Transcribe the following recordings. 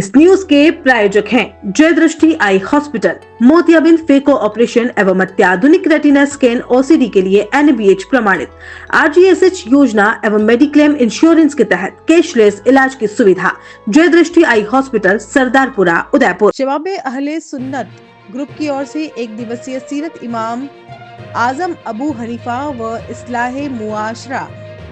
इस न्यूज के प्रायोजक हैं जय दृष्टि आई हॉस्पिटल, मोतियाबिंद फेको ऑपरेशन एवं अत्याधुनिक रेटिना स्कैन ओसीडी के लिए NABH प्रमाणित RGSH योजना एवं मेडिक्लेम इंश्योरेंस के तहत कैशलेस इलाज की सुविधा। जय दृष्टि आई हॉस्पिटल, सरदारपुरा, उदयपुर। शबाबे अहले सुन्नत ग्रुप की ओर से एक दिवसीय सीरत इमाम आजम अबू हनीफा व इस्लाहे मुआशरा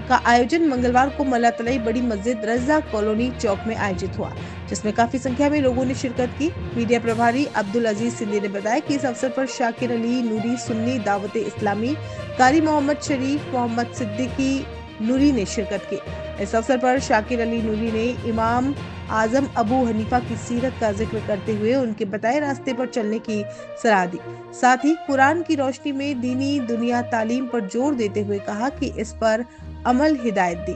का आयोजन मंगलवार को मल्ला तलाई बड़ी मस्जिद रज़ा कॉलोनी चौक में आयोजित हुआ, जिसमें काफी संख्या में लोगों ने शिरकत की। मीडिया प्रभारी अब्दुल अजीज सिंधी ने बताया कि इस अवसर पर शाकिर अली नूरी सुन्नी दावत इस्लामी, कारी मोहम्मद शरीफ, मोहम्मद सिद्दीकी नूरी ने शिरकत की। इस अवसर पर शाकिर अली नूरी ने इमाम आजम अबू हनीफा की सीरत का जिक्र करते हुए उनके बताए रास्ते पर चलने की सलाह दी। साथ ही कुरान की रोशनी में दीनी दुनिया तालीम पर जोर देते हुए कहा कि इस पर अमल हिदायत दी।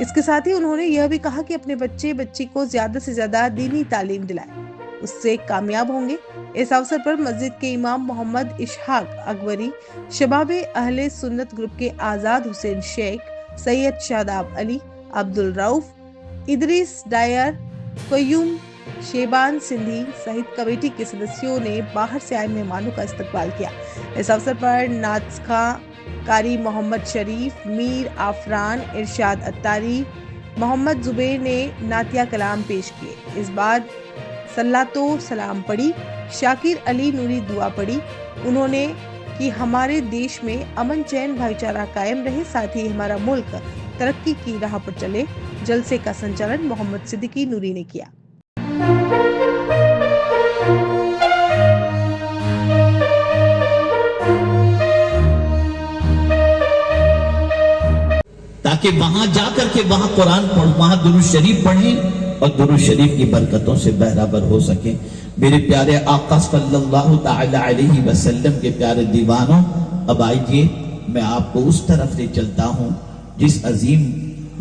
इसके साथ ही उन्होंने यह भी कहा कि अपने बच्ची को ज्यादा से ज्यादा दीनी तालीम दिलाएं, उससे कामयाब होंगे। इस अवसर पर मस्जिद के इमाम मोहम्मद इशहाक अकबरी, शबाबे अहले सुन्नत ग्रुप के आजाद हुसैन शेख, सैयद शादाब अली, अब्दुल रऊफ, इदरीस डायर, कयूम शेबान सिंधी सहित कमेटी के सदस्यों ने बाहर से आए मेहमानों का इस्तकबाल किया। इस अवसर पर नाज़खा कारी मोहम्मद शरीफ, मीर आफरान, इरशाद अत्तारी, मोहम्मद जुबैर ने नातिया कलाम पेश किए। इस बाद सल्लातो सलाम पढ़ी। शाकिर अली नूरी दुआ पढ़ी। उन्होंने कि हमारे देश में अमन चैन भाईचारा कायम रहे, साथ ही हमारा मुल्क तरक्की की राह पर चले। जलसे का संचालन मोहम्मद सिद्दीकी नूरी ने किया। ताकि वहां जाकर के वहां कुरान पढ़, वहां दुरूद शरीफ पढ़ें और दुरूद शरीफ की बरकतों से बहरावर हो सके। मेरे प्यारे आका सल्लल्लाहु तआला अलैहि वसल्लम के प्यारे दीवानों, अब आइए मैं आपको उस तरफ ले चलता हूं जिस अजीम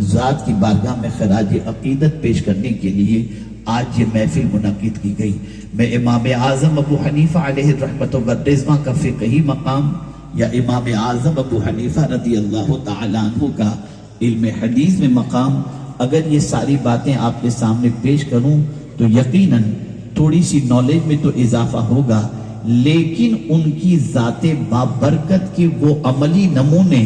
जात की बारगाह में खराज अकीदत पेश करने के लिए आज ये महफिल मुनक्किद की गई। मैं इमाम आजम अबू हनीफा अलैहि रहमत व रिज़वा का फ़िक़ही मकाम या इमाम आजम अबू हनीफा रज़ी अल्लाह तआला अन्हु का इल्म हदीस में मकाम, अगर ये सारी बातें आपके सामने पेश करूं तो यकीनन थोड़ी सी नॉलेज में तो इजाफा होगा, लेकिन उनकी ज़ाते बाबरकत की वो अमली नमूने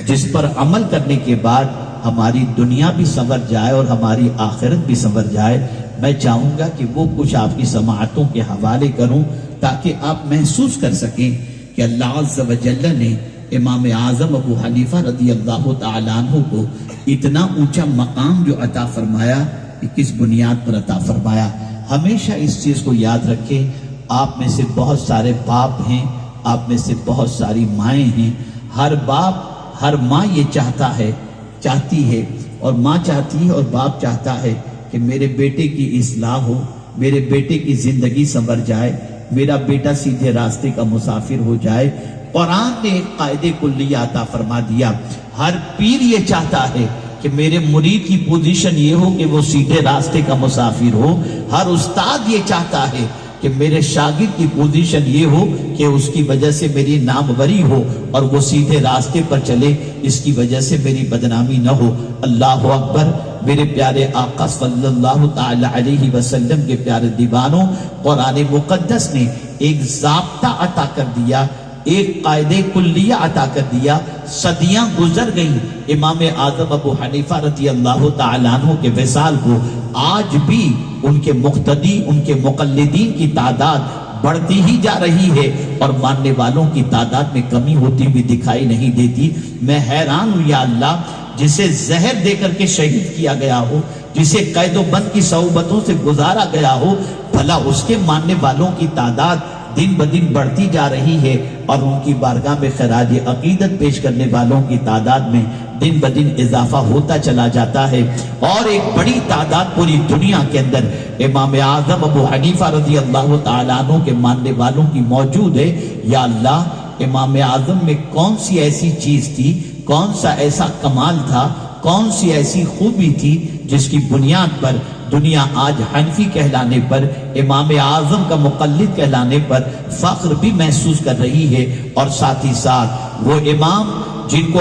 जिस पर अमल करने के बाद हमारी दुनिया भी संवर जाए और हमारी आखिरत भी संवर जाए, मैं चाहूंगा कि वो कुछ आपकी समाअतों के हवाले करूं ताकि आप महसूस कर सकें कि अल्लाह अज़्ज़ व जल्ल ने इमाम आज़म अबू हनीफा रज़ी अल्लाह तआला अन्हु को इतना ऊंचा मकाम जो अता फरमाया कि किस बुनियाद पर अता फरमाया। हमेशा इस चीज को याद रखें, आप में से बहुत सारे बाप हैं, आप में से बहुत सारी माएँ हैं। हर बाप हर माँ ये चाहती है और माँ चाहती है और बाप चाहता है कि मेरे बेटे की इस्लाह हो, मेरे बेटे की जिंदगी संवर जाए, मेरा बेटा सीधे रास्ते का मुसाफिर हो जाए। कुरान ने एक कायदे कुल्लिया अता फरमा दिया। हर पीर ये चाहता है कि मेरे मुरीद की पोजीशन ये हो कि वो सीधे रास्ते का मुसाफिर हो। हर उस्ताद ये चाहता है कि मेरे शागिर्द की पोजीशन ये हो कि उसकी वजह से मेरी नामवरी हो और वो सीधे रास्ते पर चले, इसकी वजह से मेरी बदनामी न हो। अल्लाह अकबर। मेरे प्यारे आका सल्लल्लाहु तआला अलैहि वसल्लम के प्यारे दीवानों, कुरान मुकद्दस ने एक ज़ाब्ता अता कर दिया, एक कायदे कुल्लिया अता कर दिया। सदियां गुजर गई इमाम आज़म अबू हनीफा रज़ी अल्लाह तआला अन्हु के विसाल को, आज भी उनके मुक्तदी, उनके मुक़ल्लिदीन की तादाद बढ़ती ही जा रही है और मानने वालों की तादाद में कमी होती हुई दिखाई नहीं देती। मैं हैरान हूं या अल्लाह, जिसे जहर देकर के शहीद किया गया हो, जिसे कैदोबंद की सौबतों से गुजारा गया हो, भला उसके मानने वालों की तादाद दिन ब दिन बढ़ती जा रही है और उनकी बारगाह में खराज अकीदत पेश करने वालों की तादाद में दिन ब दिन इजाफा होता चला जाता है। और एक बड़ी तादाद पूरी दुनिया के अंदर इमाम आज़म अबू हनीफा रज़ी अल्लाह तआला अन्हु के मानने वालों की मौजूद है। या अल्लाह, इमाम आज़म में कौन सी ऐसी चीज थी, कौन सा ऐसा कमाल था, कौन सी ऐसी खूबी थी जिसकी बुनियाद पर दुनिया आज हनफी कहलाने पर, इमाम आज़म का मुक़ल्लिद कहलाने पर फख्र भी महसूस कर रही है। और साथ ही साथ वो इमाम जिनको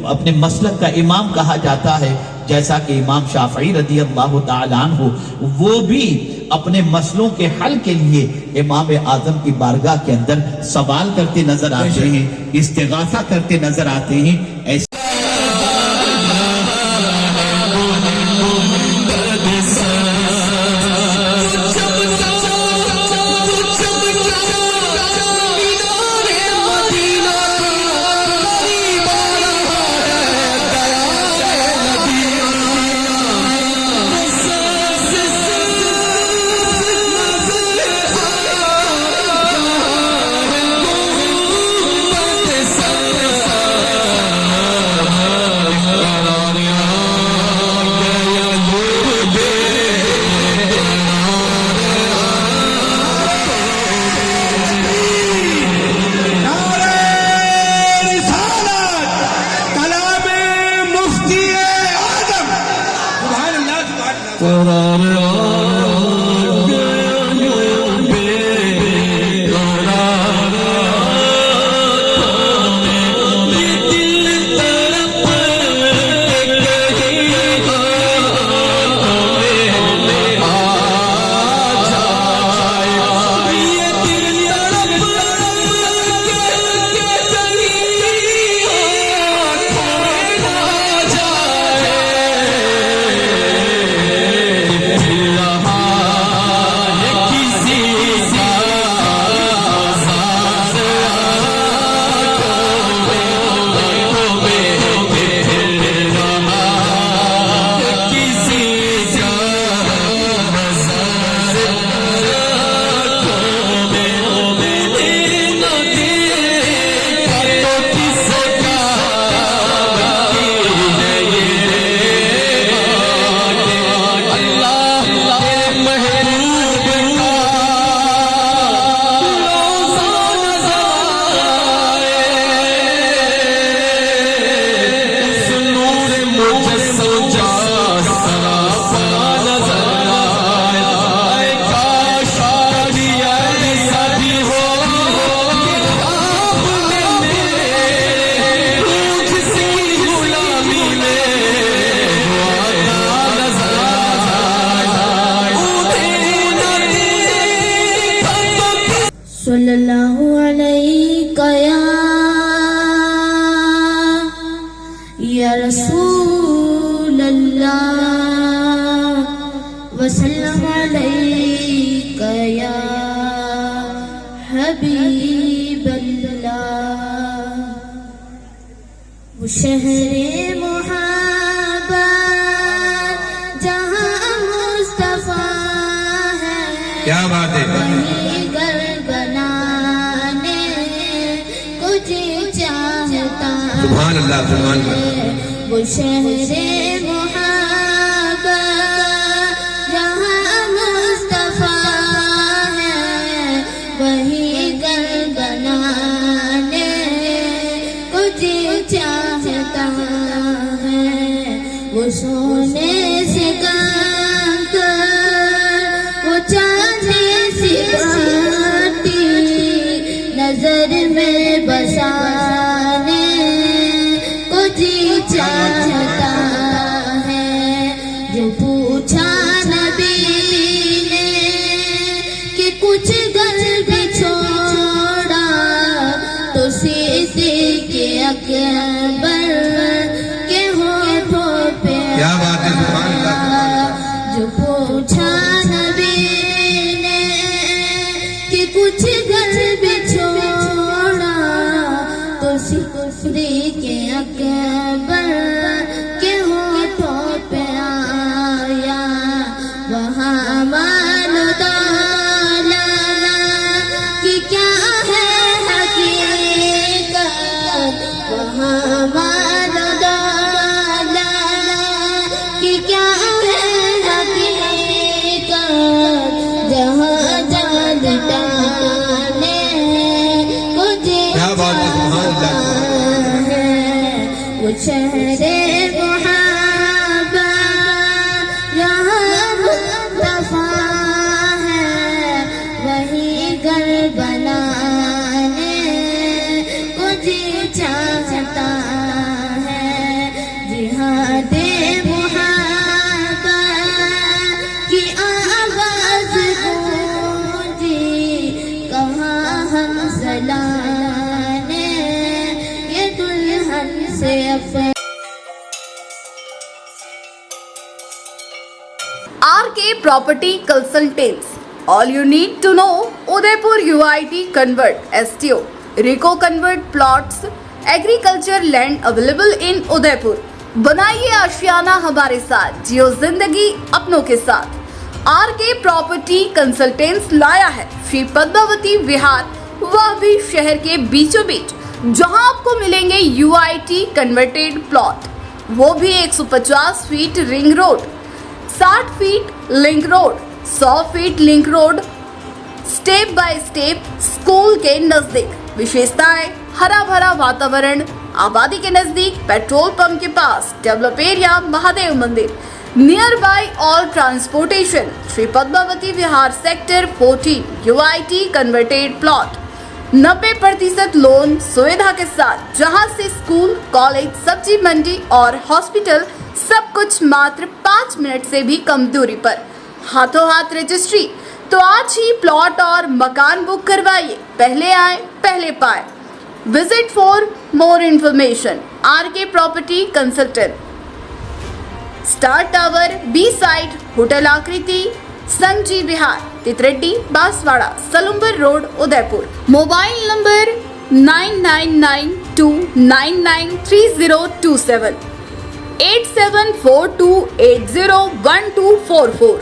अपने मसलक का इमाम कहा जाता है, جیسا کہ امام شافعی رضی اللہ تعالیٰ عنہ وہ بھی اپنے مسئلوں کے حل کے لیے امام اعظم کی بارگاہ کے اندر سوال کرتے نظر آتے ہیں، استغاثہ کرتے نظر آتے ہیں. ایسے صلی اللہ علیہ یا رسول اللہ وسلم علیک یا حبیب اللہ. وہ شہر محبت جہاں مصطفیٰ ہے، کیا بات ہے، وہی گھر بنانے کو جی چاہتا سبحان اللہ سبحان اللہ. ہے. وہ شہر محبت جہاں مصطفیٰ ہے، وہی گھر بنانے کو جی چاہتا ہے. وہ سونے سے کنکر، وہ چاندی سی باٹی نظر میں بسانے کو جی چاہتا ہے. جو پوچھا نبی نے کہ کچھ گھر بھی چھوڑا، تو صدیق اکبر کے ہونٹوں پہ کیا بات ہے، سبحان اللہ. جو پوچھا نبی نے کہ کچھ گھر بھی چھوڑا، تو صدیق اکبر کے ہونٹوں پہ آیا. وہاں معلوم ڈالا کہ کیا ہے حقیقت، وہاں معلوم ڈالا کہ کیا ہے حقیقت. جہاں جان ڈالنے کو جی کیا بات ہے، سبحان اللہ. ہے. وہ شہر محبت یہاں مصطفیٰ ہے، وہی گھر بنانے کو جی چاہتا ہے. جہاد محبت लाने, ये दुल्हन से अपने RK Property Consultants. All you need to know: Udaipur UIT Convert STO, Rico Convert Plots, Agriculture Land available in Udaipur. बनाइए आशियाना हमारे साथ, जियो जिंदगी अपनों के साथ। RK Property Consultants लाया है श्री पद्मावती विहार, वह भी शहर के बीचों बीच, जहां आपको मिलेंगे UIT कन्वर्टेड प्लॉट, वो भी 150 feet ring road, 60 feet link road, 100 feet link road, step by step school के नजदीक। विशेषताएं: हरा भरा वातावरण, आबादी के नजदीक, पेट्रोल पंप के पास, डेवलप एरिया, महादेव मंदिर, near by all transportation. Shri Padmavati Vihar sector 14 UIT converted plot, 90% loan सुविधा के साथ, जहां से स्कूल, कॉलेज, सब्जी मंडी और हॉस्पिटल सब कुछ मात्र 5 मिनट से भी कम दूरी पर। हाथों हाथ रजिस्ट्री। तो आज ही प्लॉट और मकान बुक करवाइए, पहले आए पहले पाए। Visit for more information RK Property Consultant, star tower, B side, hotel Akriti, Sanji Vihar, तितरेड्डी, Banswara, Salumbar road, Udaipur. Mobile number 9992993027, 8742801244।